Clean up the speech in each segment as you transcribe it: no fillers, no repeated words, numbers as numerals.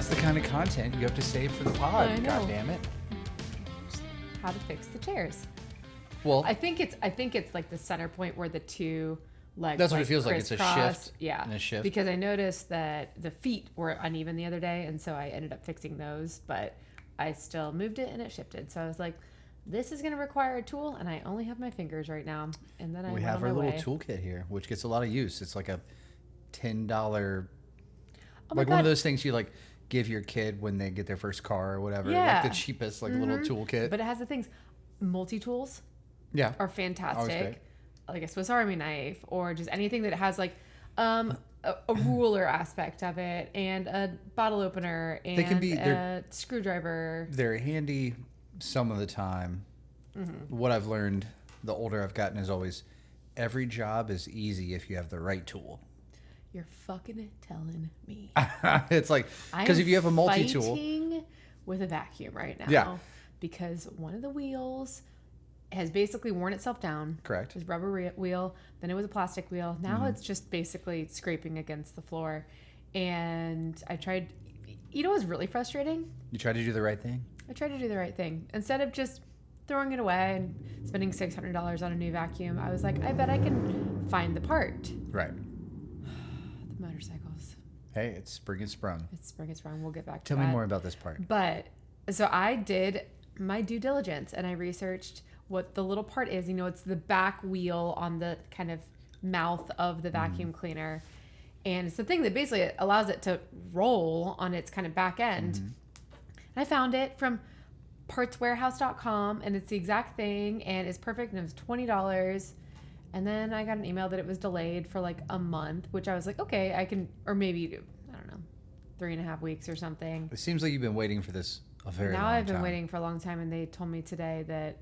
the kind of content you have to save for the pod. I know. God damn it. How to fix the chairs. Well, I think it's like the center point where the two legs. That's what it feels like. It's a crisscross. shift Yeah. and a shift. Because I noticed that the feet were uneven the other day, and so I ended up fixing those. But I still moved it and it shifted. So I was like, this is going to require a tool, and I only have my fingers right now. And then I we went have on our my little way. toolkit here, which gets a lot of use. It's like a $10, Oh my like one of God. those things you like give your kid when they get their first car or whatever. Yeah. Like the cheapest, like little toolkit. But it has the things. Multi-tools yeah. are Always fantastic. great. Like a Swiss Army knife, or just anything that has like a ruler aspect of it, and a bottle opener, and They can be- a screwdriver. They're handy some of the time. Mm-hmm. What I've learned the older I've gotten is always every job is easy if you have the right tool. You're fucking telling me. It's like, because if you have a multi-tool, fighting with a vacuum right now. Yeah. Because one of the wheels has basically worn itself down. correct? It was a rubber wheel, then it was a plastic wheel. Now it's just basically scraping against the floor. And I tried, you know what was really frustrating? You try to do the right thing. I tried to do the right thing. Instead of just throwing it away and spending $600 on a new vacuum, I was like, I bet I can find the part. Right. The motorcycles. Hey, it's spring and sprung. It's spring, it's wrong. We'll get back to Tell that. me more about this part. But so I did my due diligence and I researched what the little part is. You know, it's the back wheel on the kind of mouth of the vacuum cleaner. And it's the thing that basically allows it to roll on its kind of back end. And I found it from partswarehouse.com, and it's the exact thing, and it's perfect, and it was $20. And then I got an email that it was delayed for like a month, which I was like, okay, I can, or maybe, I don't know, 3.5 weeks or something. It seems like you've been waiting for this a very long Now time. I've been waiting for a long time, and they told me today that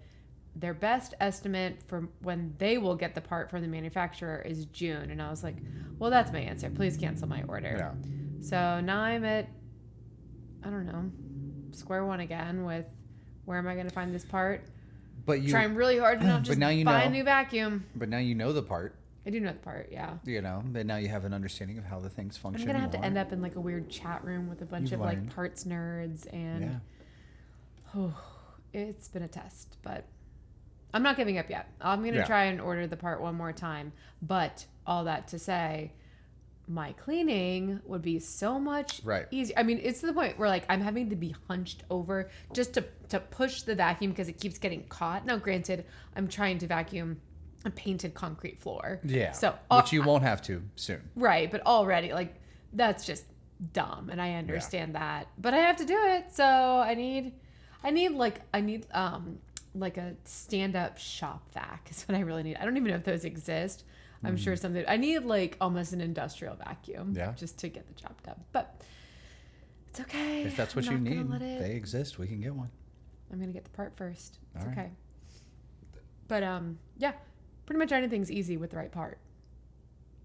their best estimate for when they will get the part from the manufacturer is June. And I was like, well, that's my answer. Please cancel my order. Yeah. So now I'm at, I don't know, square one again with where am I going to find this part? But you, Trying really hard to not just now you buy know. a new vacuum. But now you know the part. I do know the part, yeah. You know, then now you have an understanding of how the things I'm function. going to have to more. end up in like a weird chat room with a bunch You've of learned. like parts nerds, and it's been a test, but I'm not giving up yet. I'm going to Yeah. try and order the part one more time. But all that to say, my cleaning would be so much Right. easier. I mean, it's to the point where like I'm having to be hunched over just to push the vacuum because it keeps getting caught. Now, granted, I'm trying to vacuum a painted concrete floor. Yeah. So which you won't have to soon. right, but already like that's just dumb, and I understand that. But I have to do it, so I need like a stand-up shop vac is what I really need. I don't even know if those exist. I'm sure something. I need like almost an industrial vacuum, Yeah. just to get the job done. But it's okay. If that's what I'm you not gonna need, let it- they exist. We can get one. I'm gonna get the part first. It's All right. okay. But yeah, pretty much anything's easy with the right part.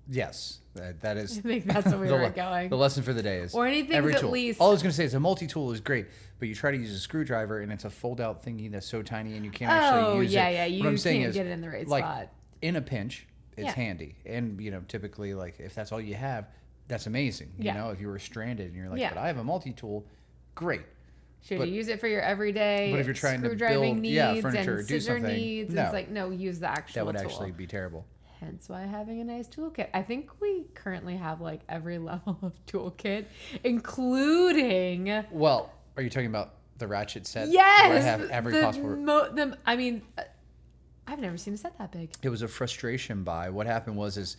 Yes, that is. I think that's where we the were le- going. The lesson for the day is Or anything's every at tool. least- All I was going to say is a multi-tool is great, but you try to use a screwdriver and it's a fold-out thingy that's so tiny and you can't actually use it. yeah. You What I'm saying can't is, get it in the right like, spot. in a pinch, it's Yeah. handy, and you know, typically, like if that's all you have, that's amazing. You Yeah. know, if you were stranded and you're like, Yeah. but I have a multi-tool, great. Should but- you use it for your everyday But if you're trying to screwdriving build, needs furniture or and do scissor something, needs? no. It's like, no, use the actual That would tool. actually be terrible. Hence why having a nice toolkit. I think we currently have like every level of toolkit, including Well, are you talking about the ratchet set? yes, Where I have every possible. I mean, I've never seen a set that big. It was a frustration buy. What happened was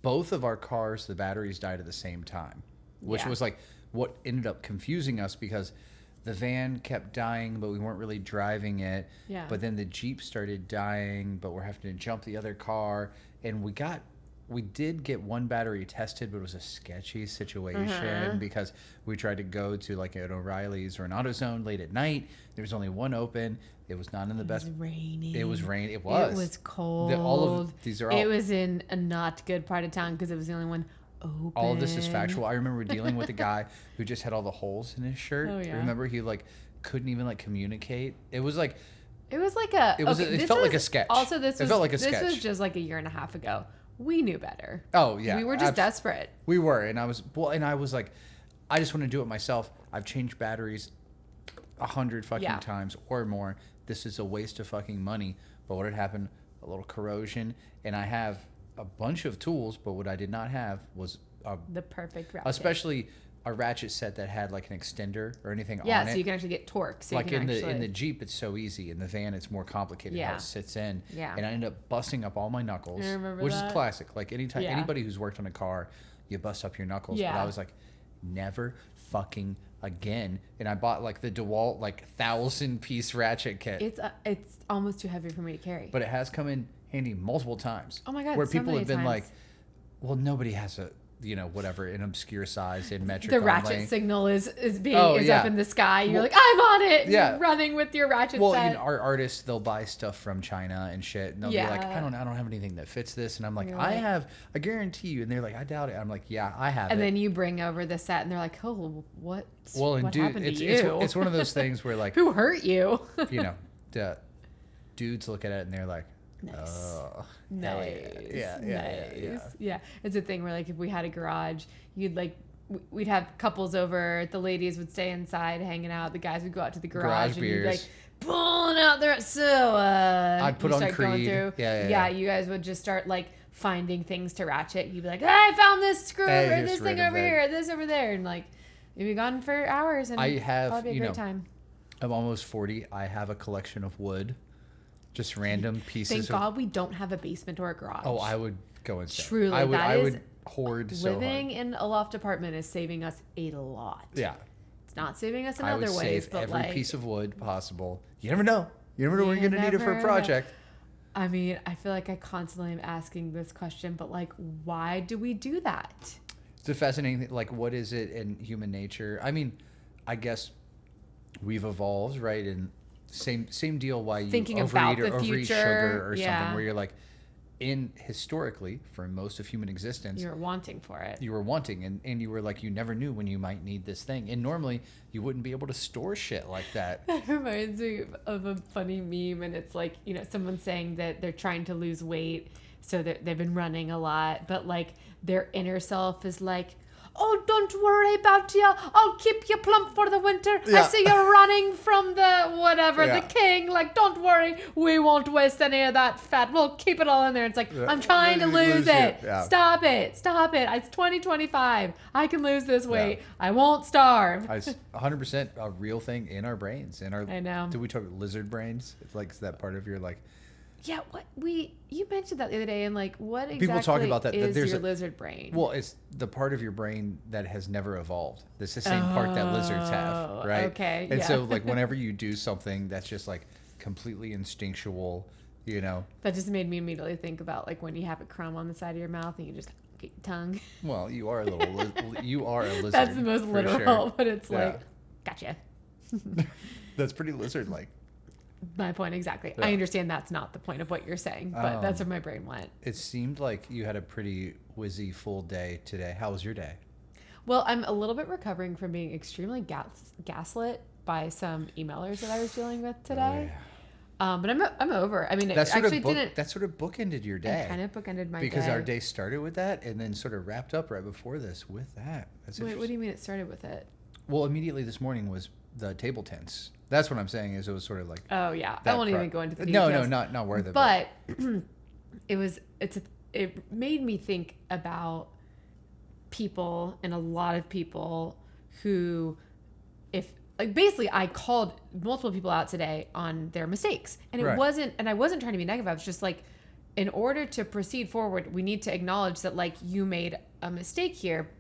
both of our cars, the batteries died at the same time, which Yeah. was like what ended up confusing us because the van kept dying, but we weren't really driving it. Yeah. But then the Jeep started dying, but we're having to jump the other car. And we did get one battery tested, but it was a sketchy situation because we tried to go to like an O'Reilly's or an AutoZone late at night. There was only one open. It was not in the best. It was raining. It was rain. It was. It was cold. These are all. It was in a not good part of town because it was the only one open. All of this is factual. I remember dealing with a guy who just had all the holes in his shirt. Oh, yeah. Remember he like couldn't even like communicate. It was like It was like a. It was- it this felt like was- a sketch. Also, this It was felt like a This was sketch. just like a year and a half ago. We knew better. oh yeah. We were just abs- desperate. We were, and I was like, I just want to do it myself. I've changed batteries 100 fucking Yeah. times or more. This is a waste of fucking money. But what had happened? A little corrosion, and I have a bunch of tools. But what I did not have was The perfect ratchet. especially a ratchet set that had like an extender or anything Yeah, on so it. you can actually get torque. So Like you can in the Jeep, it's so easy. In the van, it's more complicated how Yeah. it sits in. Yeah. And I ended up busting up all my knuckles, I remember which that. is classic. Like anytime Yeah. anybody who's worked on a car, you bust up your knuckles. But Yeah. I was like, never fucking again. And I bought like the DeWalt like 1,000-piece ratchet kit. It's almost too heavy for me to carry. But it has come in handy multiple times. Oh my God, Where so people many have been like, times. well, nobody has a, whatever, an obscure size in metric The only. ratchet signal is Oh, up yeah. in the sky. You're Well, like, I'm on it. And yeah. You're running with your ratchet Well, set. our artists, they'll buy stuff from China and shit, and they'll be like, Yeah. I don't have anything that fits this, and I'm like, You're I like- have, I guarantee you, and they're like, I doubt it. I'm like, yeah, I have and it. then you bring over the set, and they're like, "Oh, what? Well, and what dude, happened it's to you? it's one of those things where like, Who hurt you?" the dudes look at it and they're like, Nice. oh, Nice. yeah. Yeah. It's a thing where like if we had a garage, you'd like we'd have couples over, the ladies would stay inside hanging out, the guys would go out to the garage, and you'd beers. like pulling out there. So I'd put you on start going Creed. through. Yeah. You guys would just start like finding things to ratchet. You'd be like, I found this screw Hey, or here's this thing random over thing. here, this over there, and like you'd be gone for hours, and I have, probably a great time. I'm almost 40. I have a collection of wood, just random pieces. Thank of, God we don't have a basement or a garage. Oh, I would go insane. Truly, I would. that I is would hoard so hard. living in a loft apartment is saving us a lot. Yeah. It's not saving us in I would other ways, save but every like, piece of wood possible. You never know. You never know when You you're gonna need it for a never project. I mean, I feel like I constantly am asking this question, but like, why do we do that? It's a fascinating thing. Like, what is it in human nature? I mean, I guess we've evolved, right? And same deal. Why you Thinking about overeat or the overeat future, sugar or yeah. something, where you're like, historically, for most of human existence, You're wanting for it. you were wanting, and you were like, you never knew when you might need this thing, and normally you wouldn't be able to store shit like that. That reminds me of a funny meme, and it's like, someone saying that they're trying to lose weight, so they've been running a lot, but like their inner self is like, oh, don't worry about you. I'll keep you plump for the winter. I Yeah. see you're running from the whatever, Yeah. the king. Like, don't worry. We won't waste any of that fat. We'll keep it all in there. It's like, Yeah. I'm trying to Lose lose it. it. Yeah. Stop it. Stop it. It's 2025. I can lose this weight. Yeah. I won't starve. It's 100% a real thing in our brains. I know. Did we talk lizard brains? It's like, is that part of your like? Yeah, you mentioned that the other day, and like, what exactly People talk about that is there's your a- lizard brain? Well, it's the part of your brain that has never evolved. It's the same part that lizards have, Oh, right? okay, And yeah. so, like, whenever you do something that's just like completely instinctual, That just made me immediately think about like when you have a crumb on the side of your mouth and you just get your tongue. well, you are a little, you are a lizard. That's the most for literal, sure. but it's Yeah. like, gotcha. That's pretty lizard-like. My point exactly. Yeah. I understand that's not the point of what you're saying, but that's where my brain went. It seemed like you had a pretty whizzy full day today. How was your day? Well, I'm a little bit recovering from being extremely gaslit by some emailers that I was dealing with today. But I'm over. I mean, That it sort actually of book, didn't. that sort of bookended your It day. kind of bookended my because day. our day started with that and then sort of wrapped up right before this with that. That's Wait, what do interesting. you mean it started with it? Well, immediately this morning was the table tents. That's what I'm saying. Is it was sort of like Oh yeah, I that won't pro- even go into the no, details. not worth it. But it made me think about people, and a lot of people who, if like basically I called multiple people out today on their mistakes, and Right. I wasn't trying to be negative. I was just like, in order to proceed forward, we need to acknowledge that like you made a mistake here.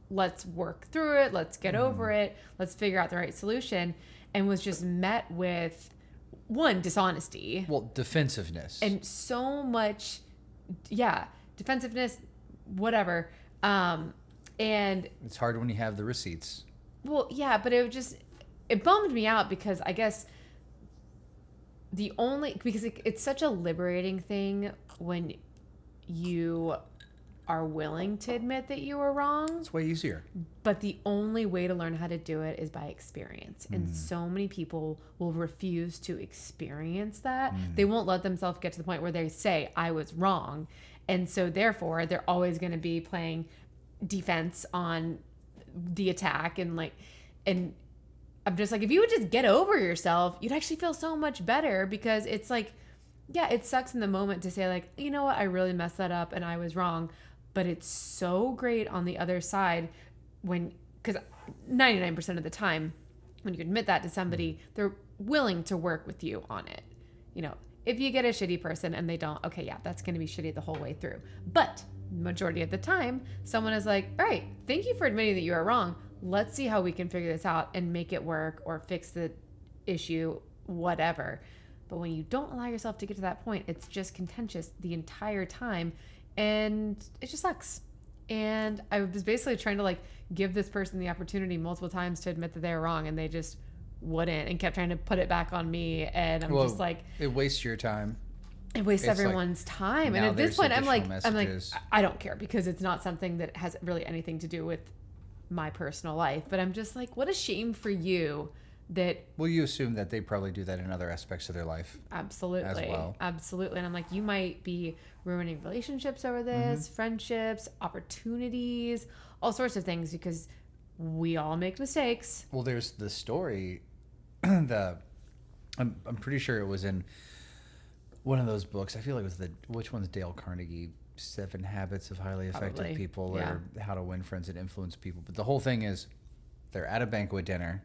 Let's work through it. Let's get over it. Let's figure out the right solution. And was just met with one, dishonesty. well, defensiveness. And so much, defensiveness, whatever. And it's hard when you have the receipts. well, yeah, but it bummed me out because I guess it's such a liberating thing when you are willing to admit that you were wrong. It's way easier. But the only way to learn how to do it is by experience. And so many people will refuse to experience that. They won't let themselves get to the point where they say, I was wrong. And so therefore, they're always going to be playing defense on the attack and I'm just like, if you would just get over yourself, you'd actually feel so much better, because it's like, yeah, it sucks in the moment to say like, you know what, I really messed that up and I was wrong. But it's so great on the other side because 99% of the time when you admit that to somebody, they're willing to work with you on it. You know, if you get a shitty person and they don't, okay, yeah, that's going to be shitty the whole way through. But majority of the time, someone is like, all right, thank you for admitting that you are wrong. Let's see how we can figure this out and make it work or fix the issue, whatever. But when you don't allow yourself to get to that point, it's just contentious the entire time, and it just sucks. And I was basically trying to like give this person the opportunity multiple times to admit that they were wrong, and they just wouldn't, and kept trying to put it back on me. And I'm just like, it wastes your time. It wastes everyone's time. And at this point, I'm like, I don't care, because it's not something that has really anything to do with my personal life. But I'm just like, what a shame for you that. Well, you assume that they probably do that in other aspects of their life. Absolutely. As well. Absolutely. And I'm like, you might be ruining relationships over this, friendships, opportunities, all sorts of things, because we all make mistakes. Well, there's the story. I'm pretty sure it was in one of those books. I feel like it was which one's Dale Carnegie? 7 Habits of Highly Effective People, or How to Win Friends and Influence People. But the whole thing is, they're at a banquet dinner.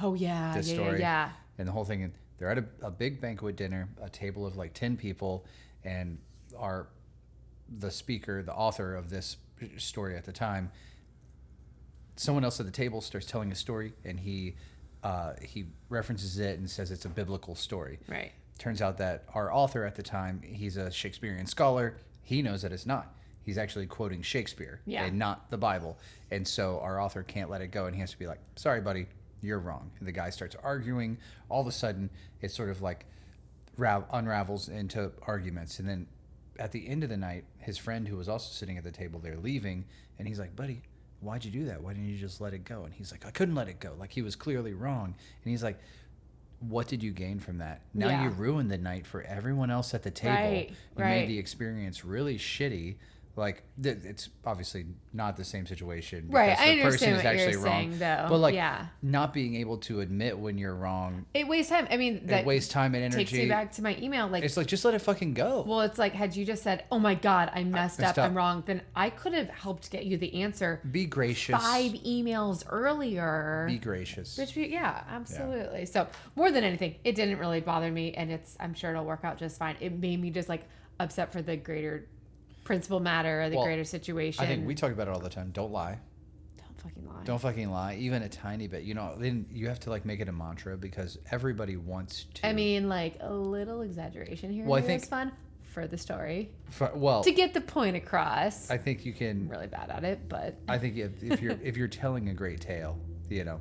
Oh yeah, yeah. And the whole thing, they're at a big banquet dinner, a table of like 10 people, and the speaker, the author of this story at the time, someone else at the table starts telling a story, and he references it and says it's a biblical story. Right. Turns out that our author at the time, he's a Shakespearean scholar. He knows that it's not. He's actually quoting Shakespeare and not the Bible. And so our author can't let it go, and he has to be like, sorry, buddy, you're wrong. And the guy starts arguing. All of a sudden, it sort of like unravels into arguments. And then at the end of the night, his friend, who was also sitting at the table, they're leaving, and he's like, buddy, why'd you do that? Why didn't you just let it go? And he's like, I couldn't let it go. Like, he was clearly wrong. And he's like, what did you gain from that? Now you ruined the night for everyone else at the table. You made the experience really shitty. Like, it's obviously not the same situation. Right, I the person understand is what actually you're wrong. saying, though. But like, not being able to admit when you're wrong. It wastes time. I mean, that it wastes time and energy. Takes me back to my email. Like, it's like, just let it fucking go. Well, it's like, had you just said, "Oh my God, I messed up. I'm wrong," then I could have helped get you the answer. Be gracious. 5 emails earlier. Be gracious. Yeah, absolutely. Yeah. So more than anything, it didn't really bother me, and I'm sure it'll work out just fine. It made me just like upset for the greater principal matter or the greater situation. I think we talk about it all the time. Don't lie. Don't fucking lie. Don't fucking lie, even a tiny bit. You know, then you have to like make it a mantra, because everybody wants to. I mean, like a little exaggeration here. Well, I think is fun for the story. To get the point across. I think you can. I'm really bad at it, but I think if you're telling a great tale, you know,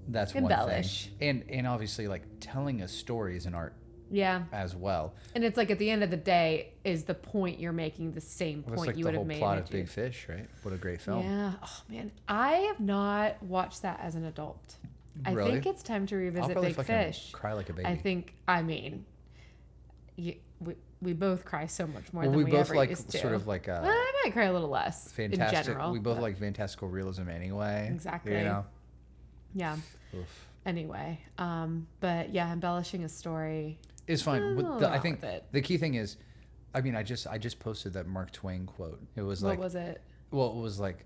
that's embellish. One thing. And obviously, like, telling a story is an art. Yeah. As well. And it's like, at the end of the day, is the point you're making the same point you would have made? It's like the whole plot of Big Fish, right? What a great film. Yeah. Oh man, I have not watched that as an adult. Really? I think it's time to revisit Big Fish. Cry like a baby. I mean, we both cry so much more than we both ever like used to. Sort of like I might cry a little less. Fantastic. In general, we both like fantastical realism anyway. Exactly. You know. Yeah. Oof. Anyway, but yeah, embellishing a story is fine. I think the key thing is, I mean, I just posted that Mark Twain quote. It was like, what was it? Well, it was like,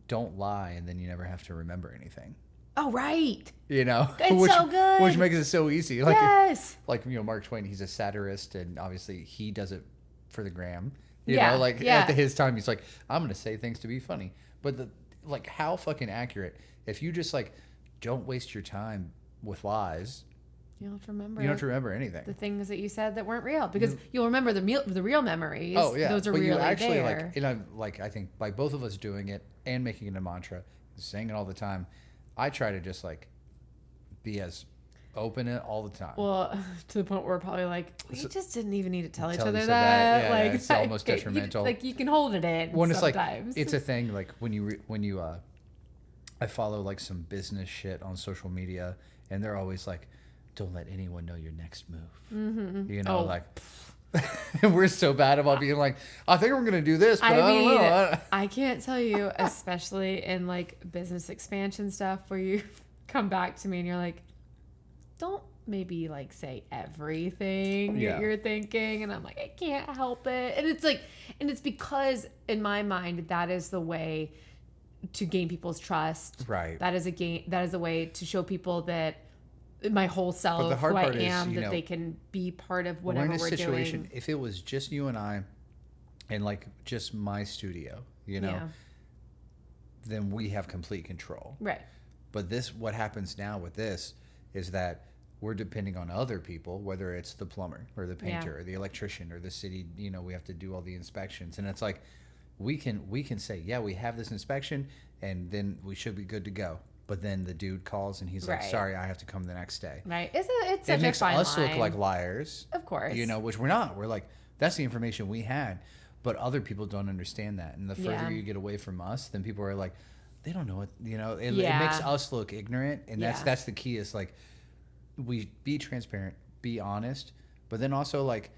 don't lie, and then you never have to remember anything. Oh, right. You know, it's so good. Which makes it so easy. Like, yes. Like, you know, Mark Twain, he's a satirist, and obviously he does it for the gram. You know, like at his time, he's like, I'm gonna say things to be funny. But like, how fucking accurate? If you just like, don't waste your time with lies. You don't have to remember. You don't have to remember anything. The things that you said that weren't real, because you'll remember the real memories. Oh yeah, those are but really you actually there. I think by both of us doing it and making it a mantra, saying it all the time, I try to just like be as open it all the time. Well, to the point where we're probably like, we just didn't even need to tell each other that. Yeah, like, it's almost detrimental. You can hold it in. When sometimes. It's a thing. Like when you I follow like some business shit on social media, and they're always like, don't let anyone know your next move. Mm-hmm. You know, And we're so bad about being like, I think we're gonna do this, but I don't know. I can't tell you, especially in like business expansion stuff, where you come back to me and you're like, don't maybe like say everything that you're thinking, and I'm like, I can't help it. And it's like, and it's because in my mind that is the way to gain people's trust. Right. That is a way to show people that my whole self, who I am, that they can be part of whatever we're doing. If it was just you and I, and like just my studio, then we have complete control. Right. But what happens now with this is that we're depending on other people, whether it's the plumber or the painter or the electrician or the city, we have to do all the inspections. And it's like, we can say, yeah, we have this inspection and then we should be good to go. But then the dude calls and he's like, sorry, I have to come the next day. Right. It's such it makes a fine us line. look like liars. Of course. Which we're not. We're like, that's the information we had. But other people don't understand that. And the further you get away from us, then people are like, they don't know what, it makes us look ignorant. And that's the key is like, we be transparent, be honest, but then also like,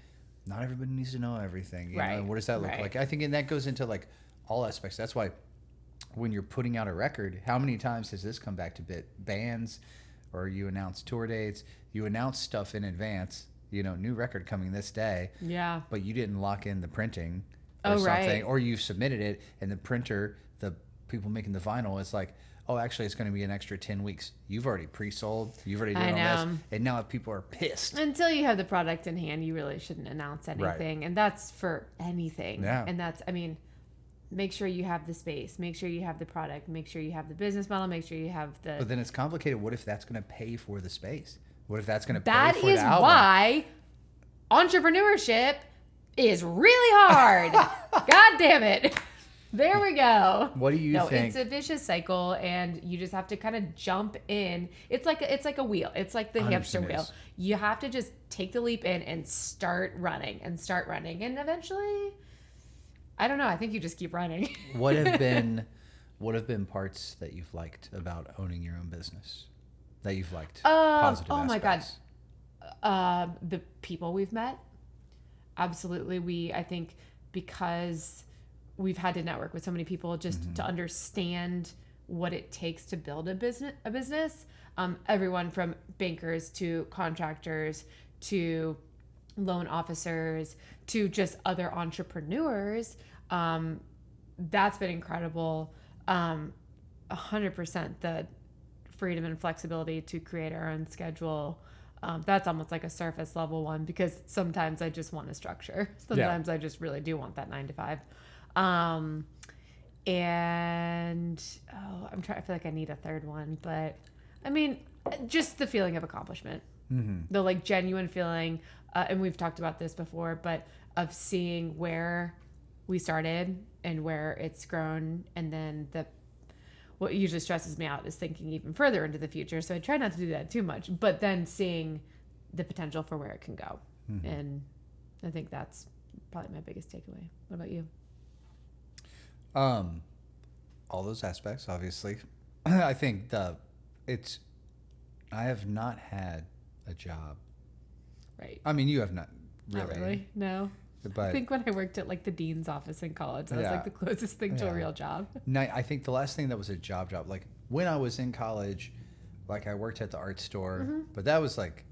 not everybody needs to know everything. You know? And what does that look like? I think, and that goes into like all aspects. That's why when you're putting out a record, how many times has this come back to bands, or you announce tour dates, you announce stuff in advance, new record coming this day. Yeah. But you didn't lock in the printing or something, or you submitted it and the printer, the people making the vinyl, is like, oh, actually, it's going to be an extra 10 weeks. You've already pre-sold. You've already done all this. And now people are pissed. Until you have the product in hand, you really shouldn't announce anything. Right. And that's for anything. Yeah. And that's, make sure you have the space. Make sure you have the product. Make sure you have the business model. Make sure you have the... But then it's complicated. What if that's going to pay for the space? What if that's going to pay for the album? That is why entrepreneurship is really hard. God damn it. There we go. What do you think? It's a vicious cycle, and you just have to kind of jump in. It's like a wheel. It's like the hamster wheel. You have to just take the leap in and start running. And eventually, I don't know. I think you just keep running. What have been parts that you've liked about owning your own business? That you've liked? Positive aspects? My God. The people we've met. Absolutely. I think because we've had to network with so many people just to understand what it takes to build a business. Everyone from bankers to contractors to loan officers to just other entrepreneurs. That's been incredible. 100% the freedom and flexibility to create our own schedule. That's almost like a surface level one, because sometimes I just want a structure. Sometimes I just really do want that 9 to 5. And I feel like I need a third one, but just the feeling of accomplishment, the like genuine feeling, and we've talked about this before, but of seeing where we started and where it's grown. And then what usually stresses me out is thinking even further into the future. So I try not to do that too much, but then seeing the potential for where it can go. And I think that's probably my biggest takeaway. What about you? All those aspects, obviously. I think I have not had a job. Right. You have not really. Not really, no. But I think when I worked at like the dean's office in college, that was like the closest thing to a real job. I think the last thing that was a job, like when I was in college, like I worked at the art store, but that was like,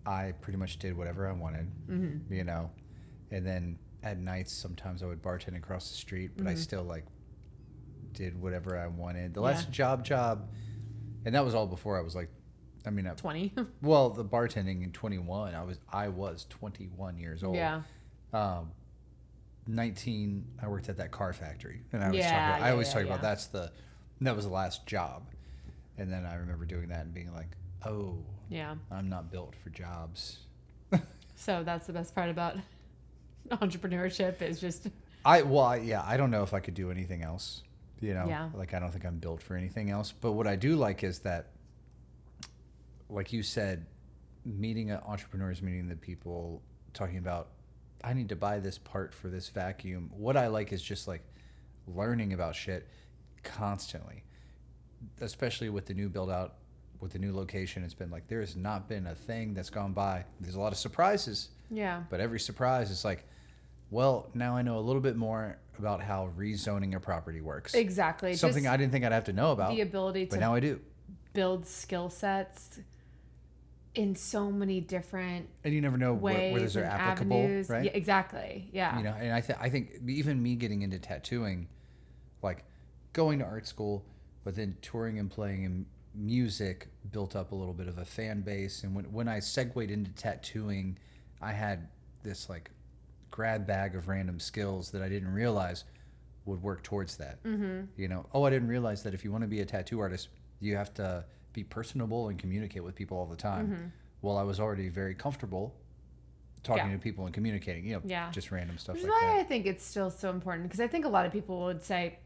I pretty much did whatever I wanted, and then at nights, sometimes I would bartend across the street, but I still like did whatever I wanted. The last job, and that was all before I was like, 20. Well, the bartending in 21, I was 21 years old. Yeah. 19, I worked at that car factory, and I always talk about that was the last job, and then I remember doing that and being like, oh, yeah, I'm not built for jobs. So that's the best part about entrepreneurship is just I don't know if I could do anything else, like I don't think I'm built for anything else. But what I do like is that, like you said, meeting entrepreneurs, meeting the people, talking about, I need to buy this part for this vacuum. What I like is just like learning about shit constantly, especially with the new build out with the new location, it's been like there has not been a thing that's gone by. There's a lot of surprises, Yeah. but every surprise is like, well, now I know a little bit more about how rezoning a property works. Exactly. Something Just I didn't think I'd have to know about, the ability but to now I do. build skill sets in so many different And you never know ways where those are and applicable, avenues. right? Yeah, exactly. Yeah. You know, and I think even me getting into tattooing, like going to art school, but then touring and playing in music built up a little bit of a fan base. And when I segued into tattooing, I had this like grab bag of random skills that I didn't realize would work towards that. You know, I didn't realize that if you want to be a tattoo artist, you have to be personable and communicate with people all the time. Well, I was already very comfortable talking to people and communicating, you know, just random stuff Which is like why that. I think it's still so important, because I think a lot of people would say,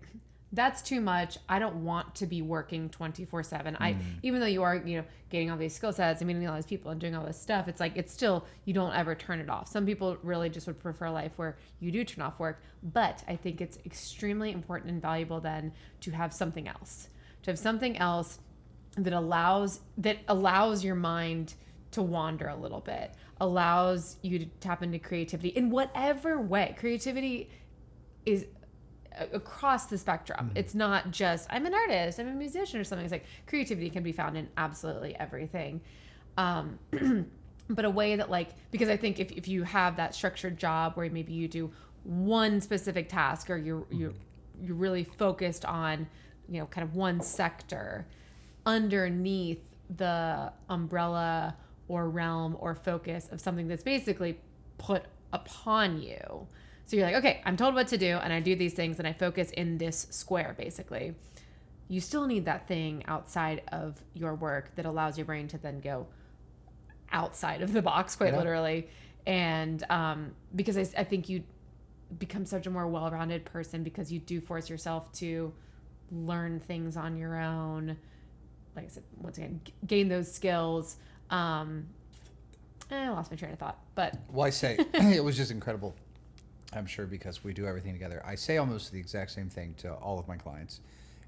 that's too much. I don't want to be working 24/7. Even though you are, you know, getting all these skill sets and meeting all these people and doing all this stuff, it's like, it's still, you don't ever turn it off. Some people really just would prefer a life where you do turn off work. But I think it's extremely important and valuable then to have something else, that allows your mind to wander a little bit, allows you to tap into creativity in whatever way. Creativity is across the spectrum. It's not just I'm an artist, I'm a musician or something. It's like creativity can be found in absolutely everything. But a way that, like, because I think if you have that structured job where maybe you do one specific task, or you're really focused on, you know, kind of one sector, underneath the umbrella or realm or focus of something that's basically put upon you. So you're like, okay, I'm told what to do, and I do these things, and I focus in this square, basically. You still need that thing outside of your work that allows your brain to then go outside of the box, quite literally. And because I think you become such a more well-rounded person because you do force yourself to learn things on your own. Like I said, once again, gain those skills. I lost my train of thought, but Well, I say it was just incredible. I'm sure because we do everything together. I say almost the exact same thing to all of my clients.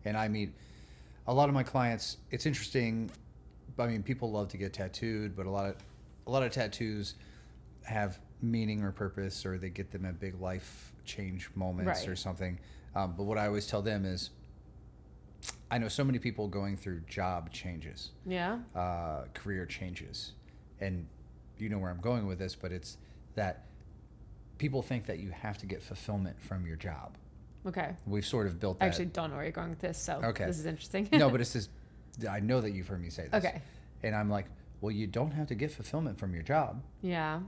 And I meet a lot of my clients. It's interesting. I mean, people love to get tattooed, but a lot of tattoos have meaning or purpose, or they get them at big life change moments or something. But what I always tell them is, I know so many people going through job changes, career changes. And you know where I'm going with this, but it's that people think that you have to get fulfillment from your job. okay. We've sort of built that. I actually don't know where you're going with this, so this is interesting. No, but it's just, I know that you've heard me say this. Okay. And I'm like, well, you don't have to get fulfillment from your job, Yeah.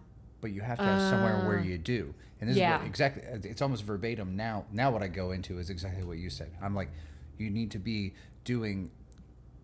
but you have to have somewhere where you do. And this is what exactly, it's almost verbatim now. Now what I go into is exactly what you said. I'm like, you need to be doing,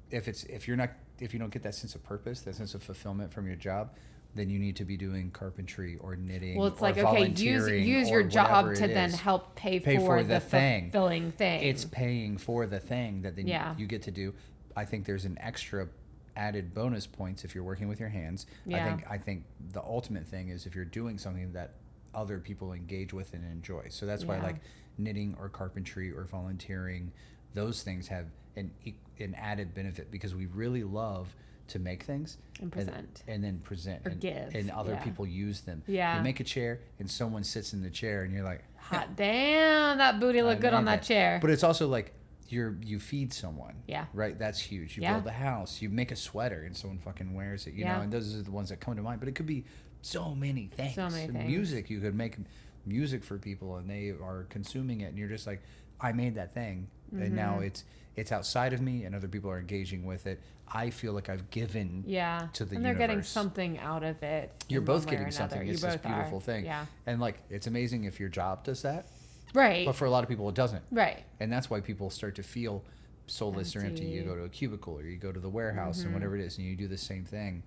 if you don't get that sense of purpose, that sense of fulfillment from your job, then you need to be doing carpentry or knitting. Well, it's or like, okay, use your job to then help pay for the thing. Fulfilling thing. It's paying for the thing that then you get to do. I think there's an extra added bonus points if you're working with your hands. Yeah. I think the ultimate thing is if you're doing something that other people engage with and enjoy. So that's why like knitting or carpentry or volunteering, those things have an added benefit, because we really love to make things and present and then present or and give, and other people use them. You make a chair and someone sits in the chair and you're like, hot damn, that booty looked good on that chair. But it's also like you feed someone. Yeah. Right? That's huge. You build a house, you make a sweater and someone fucking wears it, you know, and those are the ones that come to mind. But it could be so many things. Music, you could make music for people and they are consuming it and you're just like, I made that thing and now it's outside of me and other people are engaging with it. I feel like I've given to the universe. And they're getting something out of it. You're both getting something. It's this beautiful thing. Yeah. And like, it's amazing if your job does that. Right. But for a lot of people, it doesn't. Right. And that's why people start to feel soulless or empty. You go to a cubicle or you go to the warehouse and whatever it is, and you do the same thing,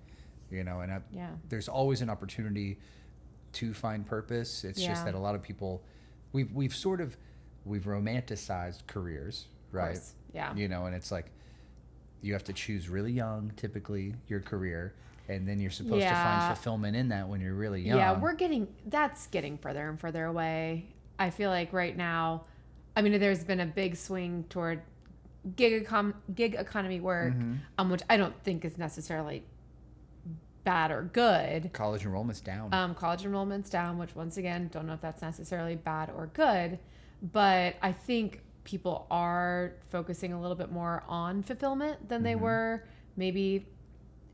you know, and there's always an opportunity to find purpose. It's just that a lot of people, we've romanticized careers, right? Yeah. You know, and it's like, you have to choose really young, typically, your career, and then you're supposed to find fulfillment in that when you're really young. Yeah, that's getting further and further away. I feel like right now, I mean, there's been a big swing toward gig economy work, which I don't think is necessarily bad or good. College enrollment's down. College enrollment's down, which once again, don't know if that's necessarily bad or good, but I think people are focusing a little bit more on fulfillment than they were maybe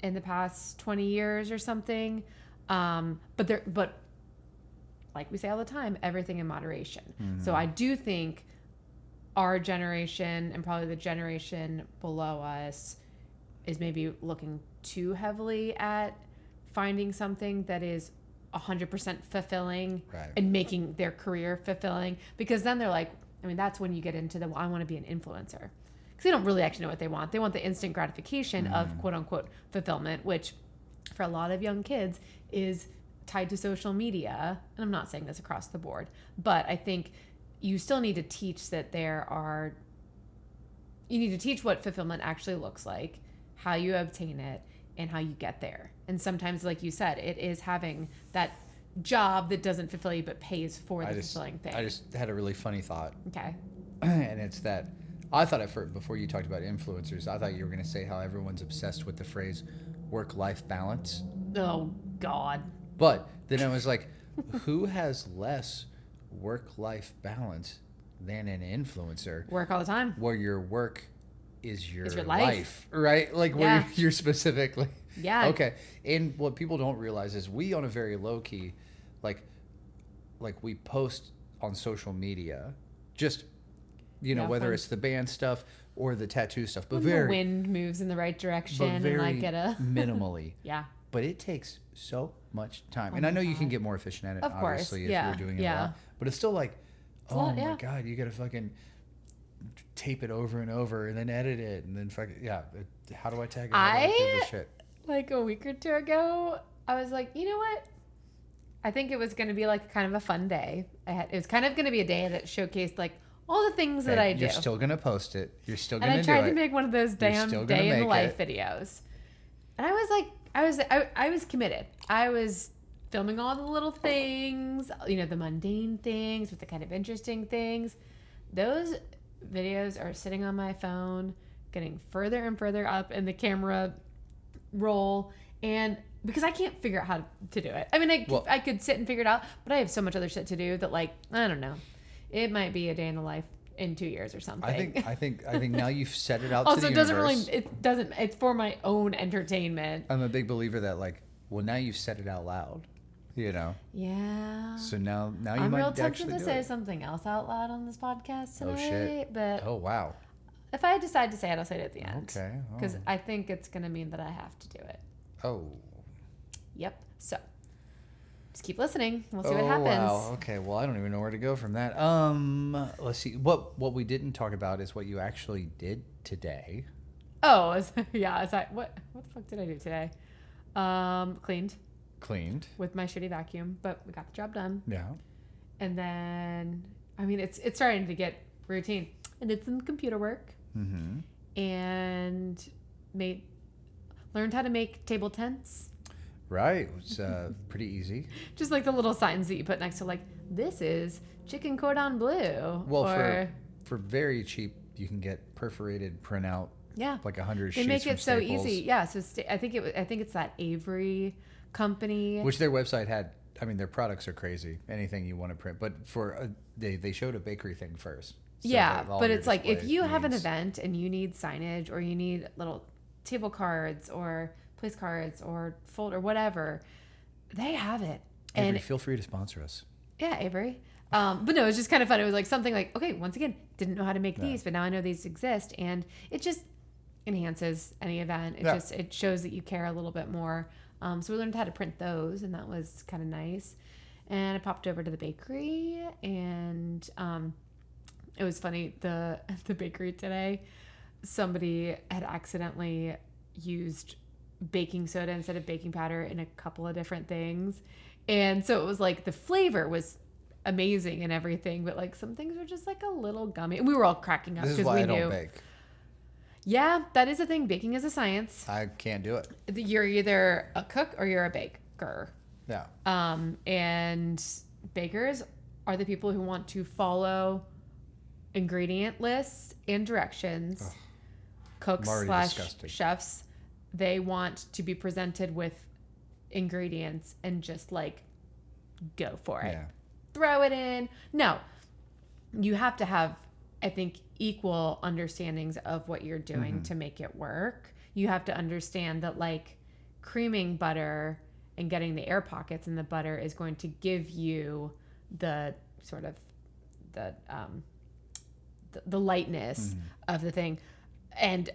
in the past 20 years or something. But like we say all the time, everything in moderation. So I do think our generation and probably the generation below us is maybe looking too heavily at finding something that is 100% fulfilling and making their career fulfilling, because then they're like, I mean, that's when you get into I want to be an influencer, because they don't really actually know what they want. They want the instant gratification of quote unquote fulfillment, which for a lot of young kids is tied to social media. And I'm not saying this across the board, but I think you still need to teach that you need to teach what fulfillment actually looks like, how you obtain it, and how you get there. And sometimes, like you said, it is having that job that doesn't fulfill you but pays for the fulfilling thing. I just had a really funny thought. Okay. And it's that I thought at first, before you talked about influencers, I thought you were going to say how everyone's obsessed with the phrase work-life balance. Oh, God. But then I was like, who has less work-life balance than an influencer? Work all the time. Where your work is your life. Right? Like where you're specifically. Yeah. Okay. And what people don't realize is we, on a very low key, like we post on social media, just, whether it's the band stuff or the tattoo stuff, but when the wind moves in the right direction and I get minimally. Yeah. But it takes so much time. And I know you can get more efficient at it, of obviously, course. if you're doing it a lot. But it's still like, my God, you got to fucking tape it over and over and then edit it and then fucking, how do I tag it? How do I do this shit? Like a week or two ago, I was like, you know what? I think it was going to be like kind of a fun day. It was kind of going to be a day that showcased like all the things that I do. You're still going to post it. You're still going to do it. And I tried to make one of those damn day in the life videos. And I was like, I was committed. I was filming all the little things, the mundane things with the kind of interesting things. Those videos are sitting on my phone, getting further and further up in the camera roll, and because I can't figure out how to do it. I mean, I could sit and figure it out, but I have so much other shit to do that, like, I don't know. It might be a day in the life in 2 years or something. I think now you've set it out also, to the universe. It's for my own entertainment. I'm a big believer that now you've said it out loud, Yeah. So now you I'm might real actually tempted to do say it. something else out loud on this podcast tonight. Oh, shit. But oh, wow. If I decide to say it, I'll say it at the end. Okay. Because I think it's going to mean that I have to do it. Oh. Yep. So just keep listening. We'll see what happens. Wow. Okay. Well, I don't even know where to go from that. Let's see. What we didn't talk about is what you actually did today. Oh, what the fuck did I do today? Cleaned with my shitty vacuum, but we got the job done. Yeah. And then, I mean, it's starting to get routine. I did some computer work. Mm-hmm. And learned how to make table tents. Right. It's pretty easy. Just like the little signs that you put next to, like, this is chicken cordon bleu. Well, for very cheap, you can get perforated printout. Yeah. Like 100 sheets. They make it so easy. Yeah. So I think it's that Avery company. Which their website had. I mean, their products are crazy. Anything you want to print, but they showed a bakery thing first. So yeah, but it's like if you have an event and you need signage or you need little table cards or place cards or folder, whatever, they have it. Avery, and feel free to sponsor us. Yeah, Avery. But no, it was just kind of fun. It was like something like, okay, once again, didn't know how to make these, but now I know these exist, and it just enhances any event. It shows that you care a little bit more. So we learned how to print those, and that was kind of nice. And I popped over to the bakery, and it was funny. The bakery today, somebody had accidentally used baking soda instead of baking powder in a couple of different things, and so it was like the flavor was amazing and everything, but like some things were just like a little gummy, and we were all cracking up because we knew. Don't bake. Yeah, that is a thing. Baking is a science. I can't do it. You're either a cook or you're a baker. Yeah. And bakers are the people who want to follow ingredient lists and directions. Ugh. Cooks I'm already slash disgusted. chefs, they want to be presented with ingredients and just like go for it. Yeah. Throw it in. No, you have to have, I think, equal understandings of what you're doing to make it work. You have to understand that like creaming butter and getting the air pockets in the butter is going to give you the sort of the lightness of the thing. And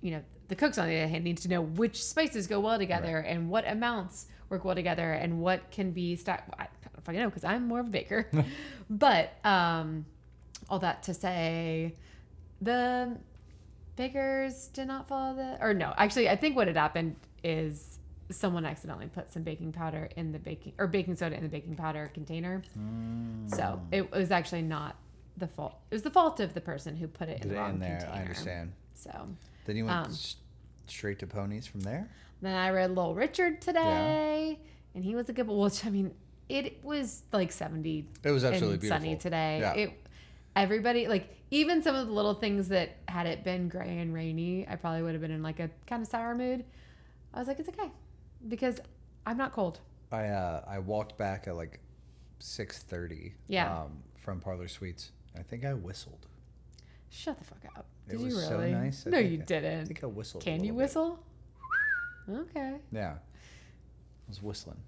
you know, the cooks on the other hand need to know which spices go well together and what amounts work well together and what can be stacked. I don't fucking know because I'm more of a baker. But all that to say, the bakers did not follow or no, actually I think what had happened is someone accidentally put some baking powder in the baking soda in the baking powder container. So it was actually not the fault. It was the fault of the person who put it in the wrong container. I understand. So Then you went straight to ponies from there? then I read Little Richard today, and he was a good. Well, I mean, it was like 70. It was absolutely and beautiful. sunny today. Yeah. Everybody, like, even some of the little things that had it been gray and rainy, I probably would have been in like a kind of sour mood. I was like, it's okay because I'm not cold. I walked back at like 6:30. Yeah. From Parlor Suites. I think I whistled. Shut the fuck up. It Did was you so really? nice. No, you didn't. I think I whistled. Can a you little bit. whistle? Okay. Yeah. I was whistling.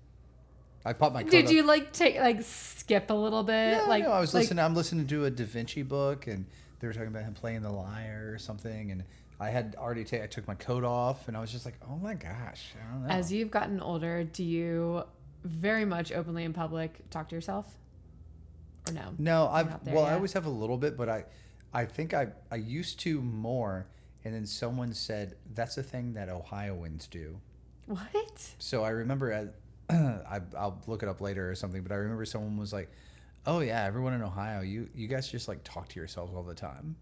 I popped my coat Did up. you like skip a little bit? No, like no, I was like, listening. I'm listening to a Da Vinci book, and they were talking about him playing the lyre or something. And I had already I took my coat off, and I was just like, oh my gosh, I don't know. As you've gotten older, do you very much openly in public talk to yourself? Or no? No, not there I yet? always have a little bit, but I think I used to more. And then someone said that's a thing that Ohioans do. What? So I remember I'll look it up later or something, but I remember someone was like, "Oh yeah, everyone in Ohio, you guys just like talk to yourselves all the time."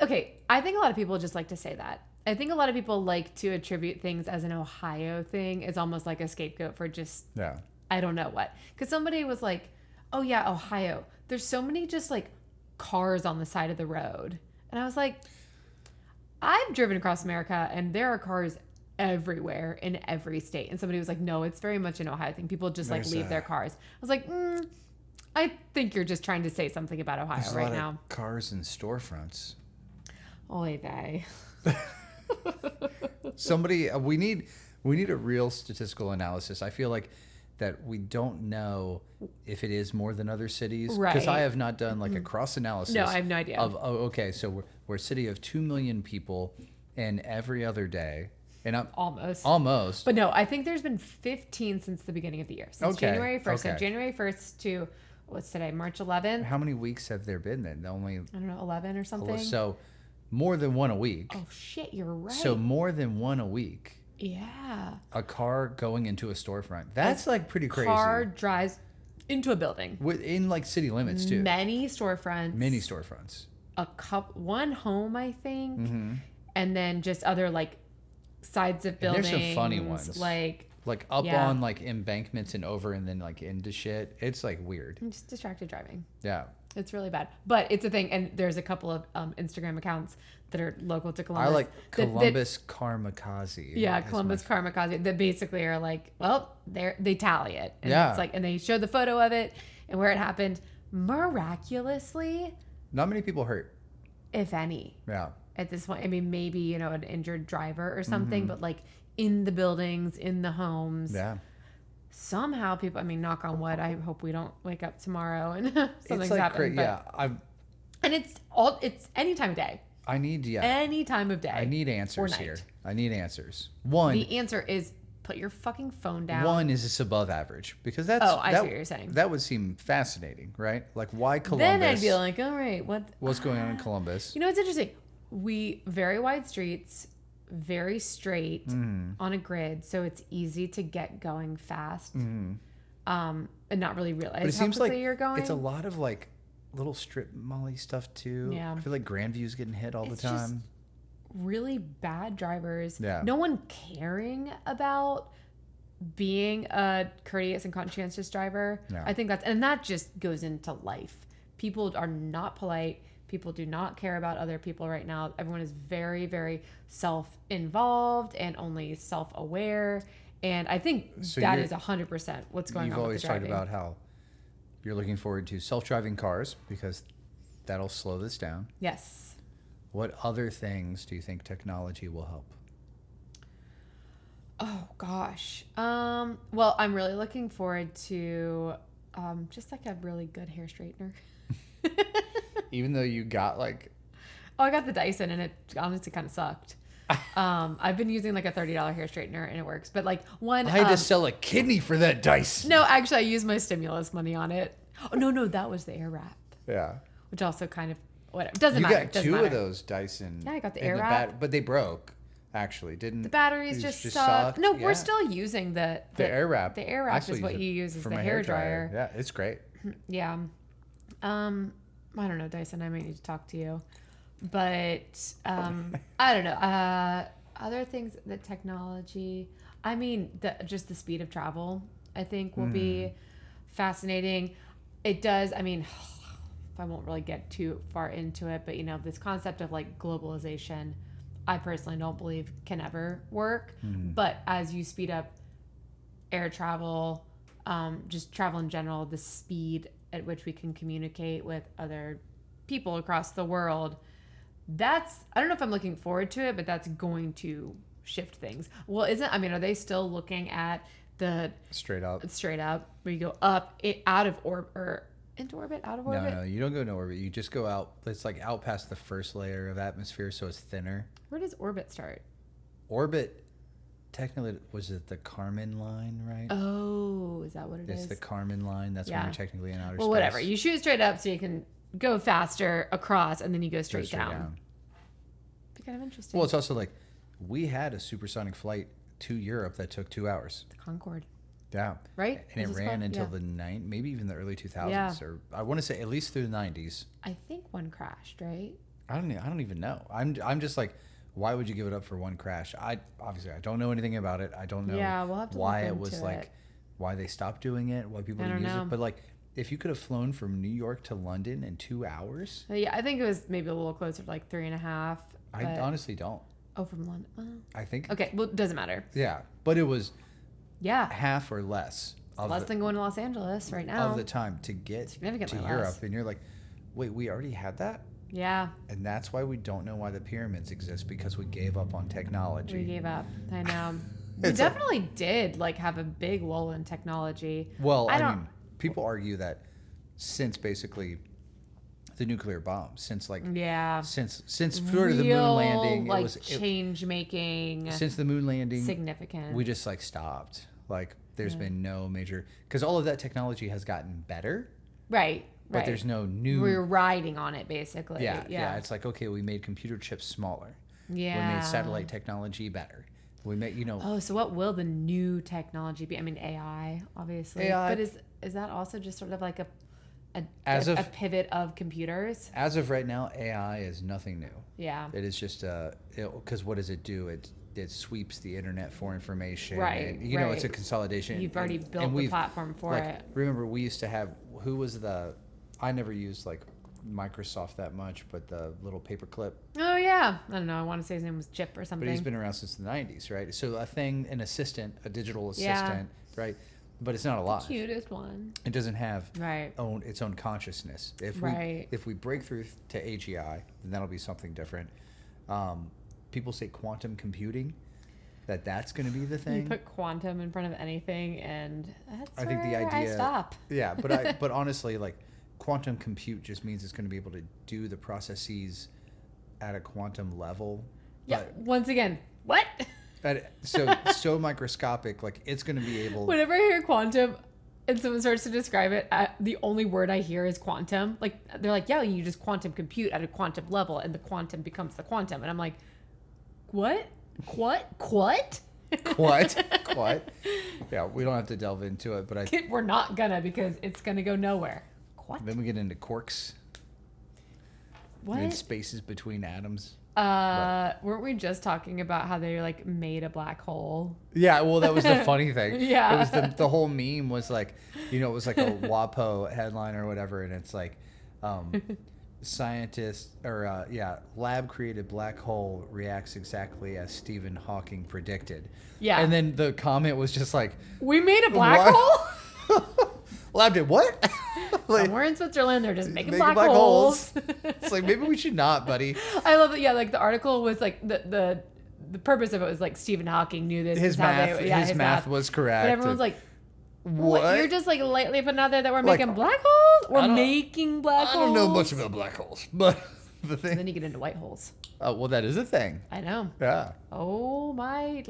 Okay, I think a lot of people just like to say that. I think a lot of people like to attribute things as an Ohio thing. It's almost like a scapegoat for just Yeah. I don't know what. Because somebody was like, oh yeah, Ohio. There's so many just like cars on the side of the road. And I was like, I've driven across America and there are cars everywhere in every state. And somebody was like, no, it's very much an Ohio thing. People just like There's leave their cars. I was like, I think you're just trying to say something about Ohio There's a right lot now. of cars and storefronts. Oy vey. Somebody we need a real statistical analysis. I feel like that we don't know if it is more than other cities because I Right. have not done like a cross analysis. No, I have no idea. Of okay, so we're a city of 2 million people, and every other day, and I'm almost. But no, I think there's been 15 since the beginning of the year. Since Okay, January 1st. So okay. January 1st to, what's today, March 11th? How many weeks have there been then? Only I don't know, 11 or something? so more than one a week. Oh, shit, you're right. So more than one a week. yeah. A car going into a storefront. That's like pretty crazy. Car drives into a building. Within like city limits too. Many storefronts. Many storefronts. One home, I think. Mm-hmm. And then just other like sides of And buildings. there's some funny ones. Like Like up Yeah. on like embankments and over and then like into shit. It's like weird. just distracted driving. Yeah. It's really bad, but it's a thing. And there's a couple of Instagram accounts that are local to Columbus. I like that- Columbus Karmakazi. yeah, is Columbus Karmakazi that basically are like, well, they tally it. And Yeah. it's like, and they show the photo of it and where it happened. Miraculously, Not many people hurt. if any, Yeah. at this point. I mean, maybe, an injured driver or something, Mm-hmm. but like in the buildings, in the homes. Yeah. Somehow people, I mean, knock on wood, I hope we don't wake up tomorrow and something's It's like happened. yeah. And it's any time of day. I need Any time of day. I need answers night. here. I need answers. One The answer is put your fucking phone down. One is this above average because that's Oh, I see what you're saying. That would seem fascinating, right? Like why Columbus? Then I'd be like, all right, what's going on in Columbus? It's interesting. We very wide streets, very straight on a grid, so it's easy to get going fast. And not really realize But it how seems like quickly you're going. it's a lot of like little strip molly stuff too. Yeah. I feel like Grandview's getting hit all It's the just time. really bad drivers. Yeah. No one caring about being a courteous and conscientious driver. Yeah. I think that just goes into life. People are not polite. People do not care about other people right now. Everyone is very, very self-involved and only self-aware. And I think So that you're- is 100% what's going You've on always with the talked driving. about how you're looking forward to self-driving cars because that'll slow this down. Yes. What other things do you think technology will help? Oh gosh. Well, I'm really looking forward to just like a really good hair straightener. Even though you got like, Oh, I got the Dyson and it honestly kind of sucked. I've been using like a $30 hair straightener and it works. But like one I had to sell a kidney for that dice. no, actually I used my stimulus money on it. Oh no, that was the Airwrap, Yeah. which also kind of whatever. Doesn't You matter. got Doesn't two matter. of those Dyson. Yeah, I got the and Airwrap. but they broke, actually. Didn't The batteries it just suck. sucked? No, Yeah. we're still using the The Airwrap. The Airwrap I is still what use you it use as for the my hair dryer. Yeah, it's great. Yeah. I don't know, Dyson. I might need to talk to you. But I don't know. Other things that technology. I mean, just the speed of travel. I think will be fascinating. It does. I mean, I won't really get too far into it, but you know, this concept of like globalization, I personally don't believe can ever work. But as you speed up air travel, just travel in general, the speed at which we can communicate with other people across the world, I don't know if I'm looking forward to it, but that's going to shift things. Well, are they still looking at the Straight up. straight up where you go up out of orbit or into orbit, out of orbit? No, you don't go into orbit. You just go out. It's like out past the first layer of atmosphere, so it's thinner. Where does orbit start? Orbit, technically, was it the Kármán line, right? Oh, is that what it is? It's the Kármán line. That's when Yeah. you're technically in outer Well, space. whatever. You shoot straight up so you can go faster across, and then you go Go straight, down. Be kind of interesting. Well, it's also like we had a supersonic flight to Europe that took 2 hours. the Concorde, Yeah. right? And Is it this ran called? until Yeah. the maybe even the early 2000s, Yeah. or I want to say at least through the 90s. I think one crashed, right? I don't even know. I'm just like, why would you give it up for one crash? I don't know anything about it. I don't know Yeah, we'll have to why look it was into like it. why they stopped doing it, why people I didn't don't use know. it. But like, if you could have flown from New York to London in 2 hours, Yeah, I think it was maybe a little closer to like 3.5. I but- honestly don't. Oh, from London. I think Okay, well, it doesn't matter. yeah, but it was Yeah, half or less of less the, than going to Los Angeles right now. of the time to get to Significantly less. Europe, and you're like, wait, we already had that. Yeah, And that's why we don't know why the pyramids exist, because we gave up on technology. we gave up. I know. We It's definitely did like have a big lull in technology. Well, I I don't- mean, people argue that since basically the nuclear bomb, since like Yeah. since sort of the moon landing, like it was change making, since the moon landing, significant. we just like stopped. Like there's been no major, because all of that technology has gotten better, right. but Right. there's no new. We're riding on it basically. yeah, Yeah. It's like, okay, we made computer chips smaller. Yeah. We made satellite technology better. We made, Oh, so what will the new technology be? I mean, AI, obviously. AI. But is that also just sort of like a As of- pivot of computers? as of right now, AI is nothing new. Yeah. It is just because what does it do? It sweeps the internet for information. Right, And, you know, it's a right. consolidation. You've already and built the we've- platform for like, it. Remember, we used to have I never used like Microsoft that much, but the little paperclip. Oh yeah. I don't know. I want to say his name was Chip or But something. he's been around since the 90s, right? So an assistant, a digital Yeah. assistant, right? But it's not alive. Cutest one. It doesn't have Right. its own consciousness. Right. If we break through to AGI, then that'll be something different. People say quantum computing, that's going to be the You thing. put quantum in front of anything, and that's I think the where I idea- stop. Yeah, but honestly, like quantum compute just means it's going to be able to do the processes at a quantum level. Yeah. Once again, what? So microscopic, like it's going to be able. Whenever I hear quantum and someone starts to describe it, the only word I hear is quantum. Like they're like, yeah, you just quantum compute at a quantum level, and the quantum becomes the quantum. And I'm like, what? What? What? Yeah, we don't have to delve into it, but We're not gonna, because it's gonna go nowhere. What? then we get into quarks and What? spaces between atoms. Weren't we just talking about how they like made a black hole? Yeah, well, that was the funny thing. Yeah. It was the whole meme was like, it was like a WAPO headline or whatever, and it's like, scientist or lab created black hole reacts exactly as Stephen Hawking predicted. Yeah. And then the comment was just like, We made a black What? hole? lab did what? Like, Somewhere in Switzerland, they're just making making black holes. It's like, maybe we should not, buddy. I love it. Yeah, like the article was like the purpose of it was like Stephen Hawking knew this. His is how math, they, his math was correct. But everyone's like, what? You're just like lightly putting out there that we're Like, making black holes? I We're don't- making black I holes? don't know much about black holes, but the And thing. then you get into white holes. Well, that is a thing. I know. Yeah. Oh my,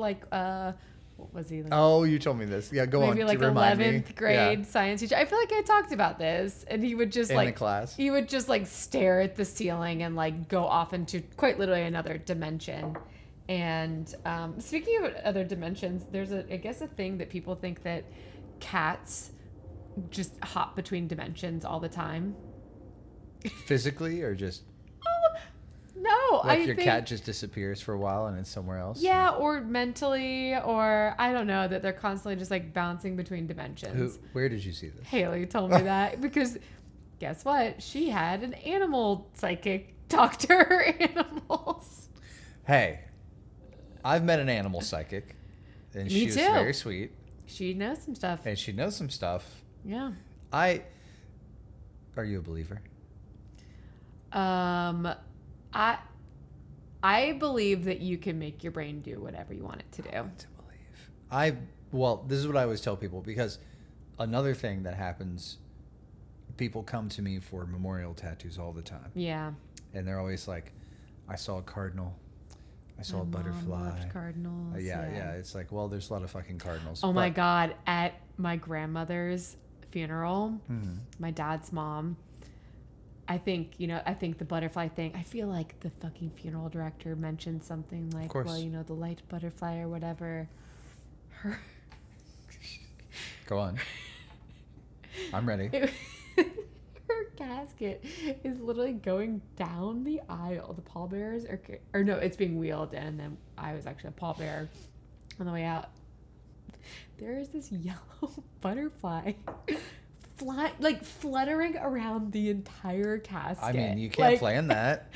what was he? Like, Oh, you told me this. Yeah, go on. maybe like to remind me. 11th grade science teacher. I feel like I talked about this, and he would just In like the class. he would just like stare at the ceiling and like go off into quite literally another dimension. And speaking of other dimensions, there's I guess a thing that people think that cats just hop between dimensions all the time. Physically, or just No, like I your think cat just disappears for a while and it's somewhere else. yeah, or mentally, or I don't know, that they're constantly just like bouncing between dimensions. Where did you see this? Haley told me that because guess what? She had an animal psychic talk to her animals. Hey, I've met an animal psychic, and Me she was too. very sweet, She knows some stuff. and she knows some stuff. Yeah. Are you a believer? I believe that you can make your brain do whatever you want it to do. To believe. Well, this is what I always tell people, because another thing that happens, people come to me for memorial tattoos all the time, Yeah. and they're always like, I saw a cardinal, I saw a My mom butterfly. loved cardinals. Yeah. It's like, well, there's a lot of fucking cardinals. Oh my but- God. At my grandmother's funeral, Mhm. my dad's mom, I think the butterfly thing, I feel like the fucking funeral director mentioned something like, course. well, the light butterfly or whatever. Her, Go on. I'm ready. her casket is literally going down the aisle. The pallbearers or no, it's being wheeled in, and then I was actually a pallbearer on the way out. There is this yellow butterfly fluttering around the entire casket. I mean, you can't Like, plan that.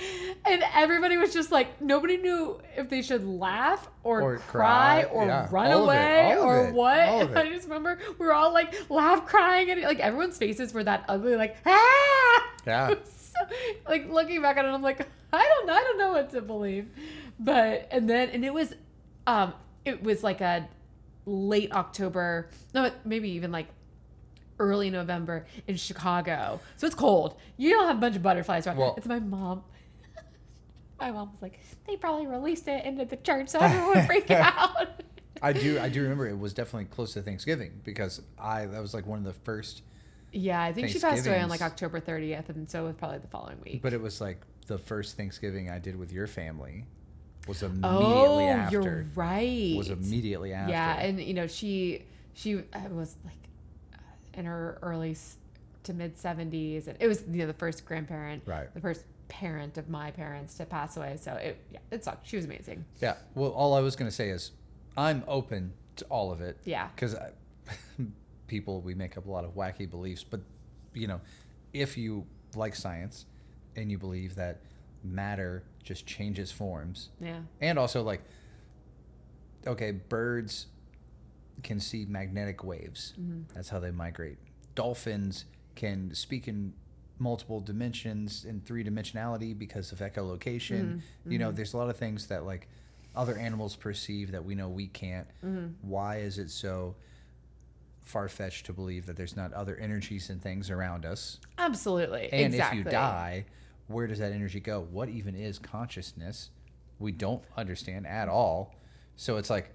And everybody was just like, nobody knew if they should laugh or cry. cry or Yeah, run all of it, away all of or it, what. all of And I it. just remember we were all like laugh, crying, and like everyone's faces were that ugly, like ah. Yeah. So, like looking back on it, I'm like, I don't know what to believe. But and it was like a late October, no, maybe even like early November in Chicago. So it's cold. You don't have a bunch of butterflies around. Well- It's my mom. My mom was like, they probably released it into the church so everyone would freak out. I do remember it was definitely close to Thanksgiving, because that was like one of the first, Yeah, I think she passed away on like Thanksgivings. October 30th, and so it was probably the following week. but it was like the first Thanksgiving I did with your family was immediately after. You're right. Was immediately after. Yeah, and she was like in her early to mid 70s, and it was the first grandparent, Right. the first parent of my parents to pass away. So it sucked. She was amazing. Yeah. Well, all I was going to say is I'm open to all of it. Yeah. Because we make up a lot of wacky beliefs. But, if you like science and you believe that matter just changes forms, Yeah. and also like, okay, birds can see magnetic waves. Mm-hmm. That's how they migrate. Dolphins can speak in multiple dimensions in three-dimensionality because of echolocation. Mm-hmm. There's a lot of things that like other animals perceive that we know we can't. Mm-hmm. Why is it so far-fetched to believe that there's not other energies and things around us? Absolutely. And exactly. if you die, where does that energy go? What even is consciousness? We don't understand at all. So it's like,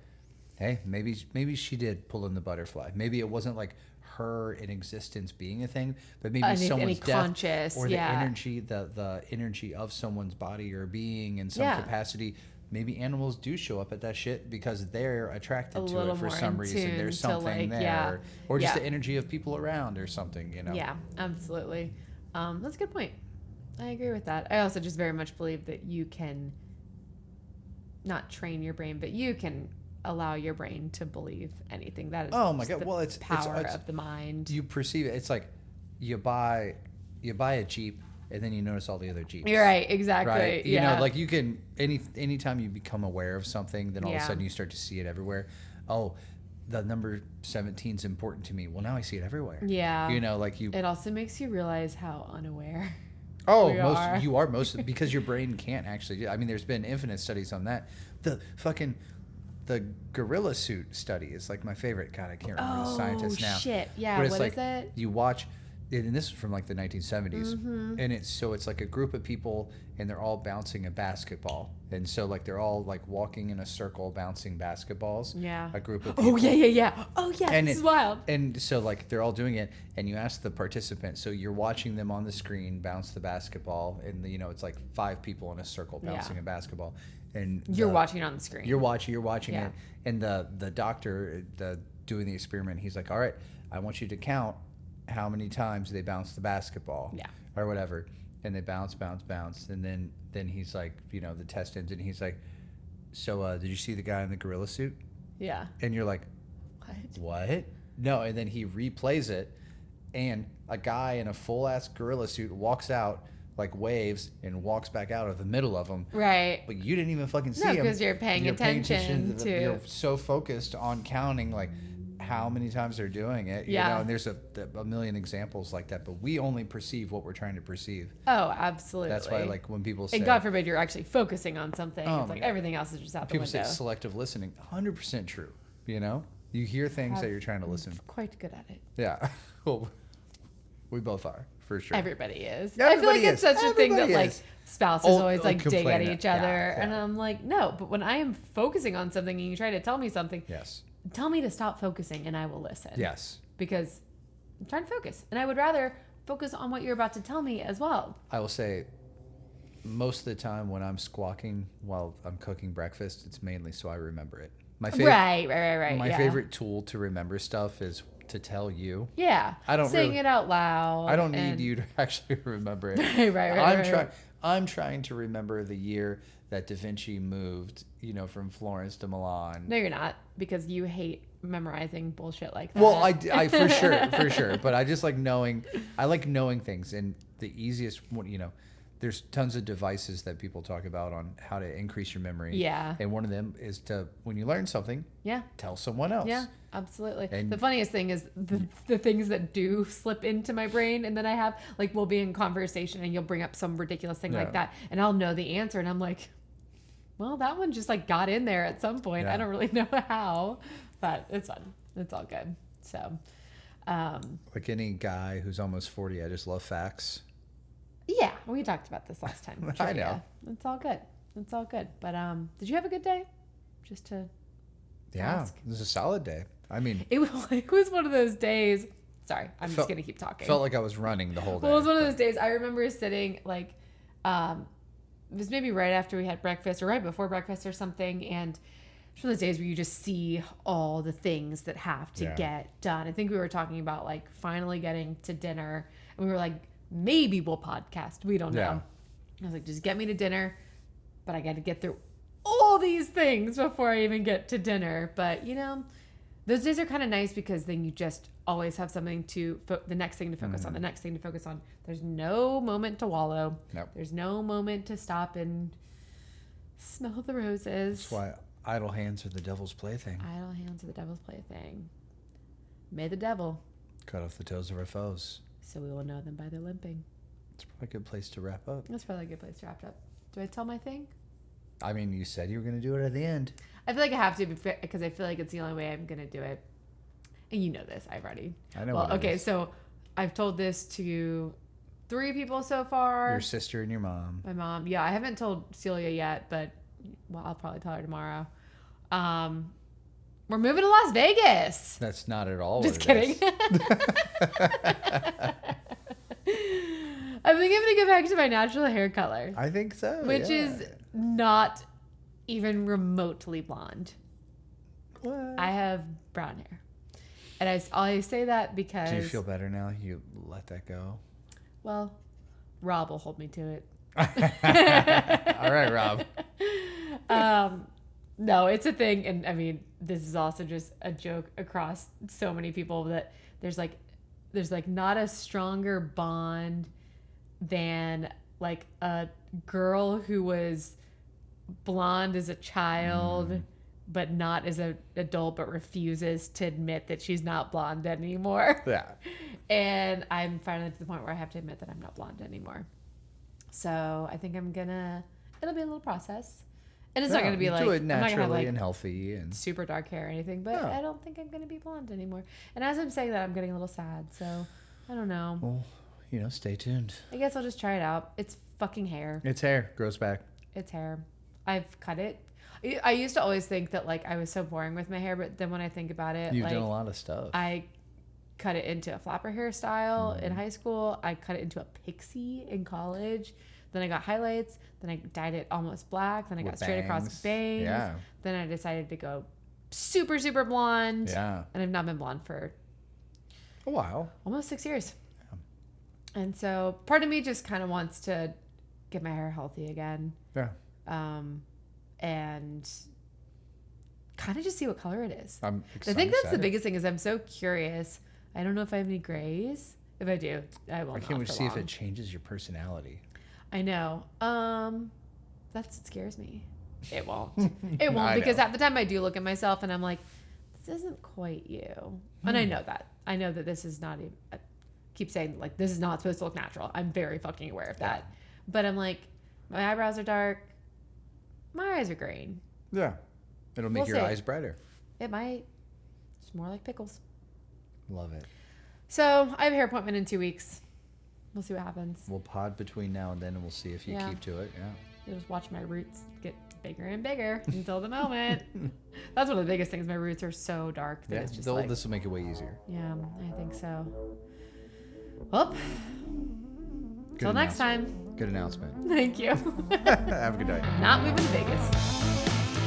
hey, maybe she did pull in the butterfly. Maybe it wasn't like her in existence being a thing, but maybe someone's death conscious, or the yeah. energy, the energy of someone's body or being in some Yeah. capacity. Maybe animals do show up at that shit because they're attracted A to little it for more some in reason. tune There's to, something like, there, yeah. or just Yeah. the energy of people around or something. Yeah, absolutely. That's a good point. I agree with that. I also just very much believe that you can not train your brain, but you can allow your brain to believe anything. That is Oh my just God. the Well, it's power of the mind. you perceive it. It's like you buy a Jeep and then you notice all the other Jeeps. You're right. Exactly. Right. You Yeah. know, like you can anytime you become aware of something, then all of a Yeah. sudden you start to see it everywhere. Oh, the number 17 is important to me. Well, now I see it everywhere. Yeah. You know, like you. It also makes you realize how unaware. Oh, we are. you are most because your brain can't actually do. I mean, there's been infinite studies on that. The gorilla suit study is like my favorite. God, I can't remember the scientist now. Shit. Yeah. But it's What like is it? you watch, and this is from like the 1970s, Mm-hmm. and it's like a group of people, and they're all bouncing a basketball, and so like they're all like walking in a circle bouncing basketballs. Yeah. A group of people. Oh yeah. Oh yeah. And This it- is wild. And so like they're all doing it, and you ask the participant. So you're watching them on the screen bounce the basketball, and you know it's like 5 people in a circle bouncing Yeah. a basketball, and You're watching it on the screen. you're watching Yeah. it, and the doctor doing the experiment, he's like, all right, I want you to count how many times they bounce the basketball, Yeah. or whatever, and they bounce, and then he's like, you know, the test ends, and he's like, so did you see the guy in the gorilla suit? Yeah. And you're like, what? No, and then he replays it, and a guy in a full ass gorilla suit walks out, like waves, and walks back out of the middle of them. Right. But you didn't even fucking see No, him. 'cause you're paying attention to- You're so focused on counting, like how many times they're doing it. Yeah. You know, and there's a million examples like that, but we only perceive what we're trying to perceive. Oh, absolutely. That's why, like, when people say, and God forbid you're actually focusing on something. Oh It's my like God. everything else is just out the people say window. selective listening, 100% true. You know, you hear things that you're trying to listen. Quite good at it. Yeah. Well, we both are, for sure. Everybody is. I feel Everybody like it's is. such a thing that Everybody like is. spouses Oh, always like dig complain at it. each other, Yeah, and yeah. I'm like, no. But when I am focusing on something and you try to tell me something, Yes. tell me to stop focusing and I will listen. Yes. Because I'm trying to focus, and I would rather focus on what you're about to tell me as well. I will say, most of the time when I'm squawking while I'm cooking breakfast, it's mainly so I remember it. My favorite, Right. My yeah. favorite tool to remember stuff is to tell you. Yeah. I don't saying really- it out loud. I don't need and- you to actually remember it. Right. I'm trying to remember the year that Da Vinci moved, you know, from Florence to Milan. No, you're not, because you hate memorizing bullshit like that. Well, I for sure. But I just like knowing. I like knowing things, and the easiest one, you know, there's tons of devices that people talk about on how to increase your memory. Yeah. And one of them is to, when you learn something, Yeah. tell someone else. Yeah, absolutely. And- the funniest thing is the things that do slip into my brain, and then I have like we'll be in conversation and you'll bring up some ridiculous thing Yeah. like that, and I'll know the answer, and I'm like, well, that one just like got in there at some point. Yeah. I don't really know how, but it's fun. It's all good. So, Like any guy who's almost 40, I just love facts. yeah, we talked about this last time. I know. Trivia. It's all good. It's all good. But did you have a good day? Just to Yeah, Ask. it was a solid day. I mean, it was one of those days. Sorry, I'm Felt- just gonna keep talking. felt like I was running the whole day. Well, it was one of but- those days. I remember sitting like, it was maybe right after we had breakfast or right before breakfast or something, and it's one of those days where you just see all the things that have to Yeah. get done. I think we were talking about like finally getting to dinner, and we were like, maybe we'll podcast. We don't know. Yeah. I was like, just get me to dinner, but I got to get through all these things before I even get to dinner. But you know, those days are kind of nice because then you just always have something to the next thing to focus on, the next thing to focus on. There's no moment to wallow. Nope. There's no moment to stop and smell the roses. That's why idle hands are the devil's plaything. Idle hands are the devil's plaything. May the devil, Cut off the toes of our foes. so we will know them by their limping. It's probably a good place to wrap up. That's probably a good place to wrap up. Do I tell my thing? I mean, you said you were going to do it at the end. I feel like I have to because I feel like it's the only way I'm gonna do it. And you know this, I've already. I know Well, what it okay, is. so I've told this to 3 people so far. Your sister and your mom. My mom. Yeah, I haven't told Celia yet, but well, I'll probably tell her tomorrow. We're moving to Las Vegas. That's not at all Just what it kidding. is. I think I'm gonna go back to my natural hair color, I think so. which yeah. is not even remotely blonde. What? I have brown hair, and I say that because Do you feel better now? You let that go? well, Rob will hold me to it. All right, Rob. No, it's a thing, and I mean, this is also just a joke across so many people that there's like not a stronger bond than like a girl who was blonde as a child, but not as an adult, but refuses to admit that she's not blonde anymore. Yeah. And I'm finally to the point where I have to admit that I'm not blonde anymore. So I think it'll be a little process. And it's not going to be like, do it I'm not gonna have naturally like and healthy and super dark hair or anything, but No. I don't think I'm going to be blonde anymore. And as I'm saying that, I'm getting a little sad. So I don't know. well, stay tuned. I guess I'll just try it out. It's fucking hair. It's hair, grows back. It's hair. I've cut it. I used to always think that like I was so boring with my hair, but then when I think about it, You've like done a lot of stuff. I cut it into a flapper hairstyle in high school. I cut it into a pixie in college. Then I got highlights. Then I dyed it almost black. Then I got With straight across bangs. bangs. Yeah. Then I decided to go super, super blonde. Yeah. And I've not been blonde for A while. almost 6 years. And so part of me just kind of wants to get my hair healthy again. Yeah. And kind of just see what color it is. I I think that's the biggest thing is I'm so curious. I don't know if I have any grays. If I do, I will. I can't wait to see if it changes your personality. I know. That's what scares me. It won't. It won't I because know. at the time I do look at myself and I'm like, this isn't quite you. And I know that. I know that this is not even. I keep saying like this is not supposed to look natural. I'm very fucking aware of that. But I'm like, my eyebrows are dark. My eyes are green. Yeah. It'll make We'll your see. eyes brighter. It might. It's more like pickles. Love it. So I have a hair appointment in 2 weeks. We'll see what happens. We'll pod between now and then and we'll see if you Yeah. keep to it. Yeah. You'll just watch my roots get bigger and bigger until the moment. That's one of the biggest things. My roots are so dark that Yeah. it's just like, This will make it way easier. yeah, I think so. Well, Good till next announcement. time. Good announcement. Thank you. Have a good day. Not moving to Vegas.